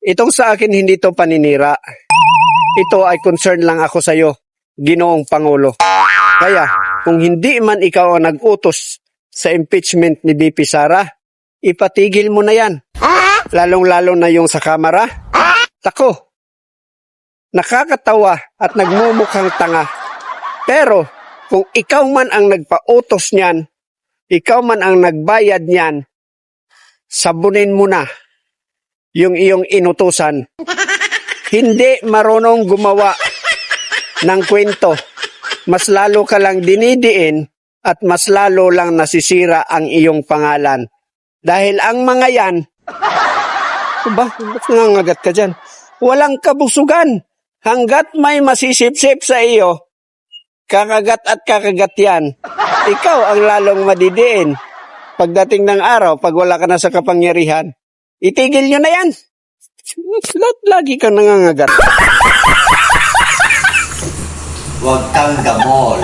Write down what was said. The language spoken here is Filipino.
Itong sa akin hindi to paninira. Ito ay concern lang ako sa iyo, Ginoong Pangulo. Kaya kung hindi man ikaw ang nag-utos sa impeachment ni VP Sara, ipatigil mo na yan. Lalong-lalo na yung sa kamera. Tako, nakakatawa at nagmumukhang tanga. Pero kung ikaw man ang nagpa-utos niyan, ikaw man ang nagbayad niyan, sabunin mo na yung iyong inutusan. Hindi marunong gumawa ng kwento. Mas lalo ka lang dinidiin at mas lalo lang nasisira ang iyong pangalan. Dahil ang mga yan, ba't nangangagat ka dyan? Walang kabusugan. Hanggat may masisip-sip sa iyo, kakagat at kakagat yan. Ikaw ang lalong madidiin. Pagdating ng araw, pag wala ka na sa kapangyarihan, itigil nyo na yan. Lagi kang nangangagat. Huwag kang gamol.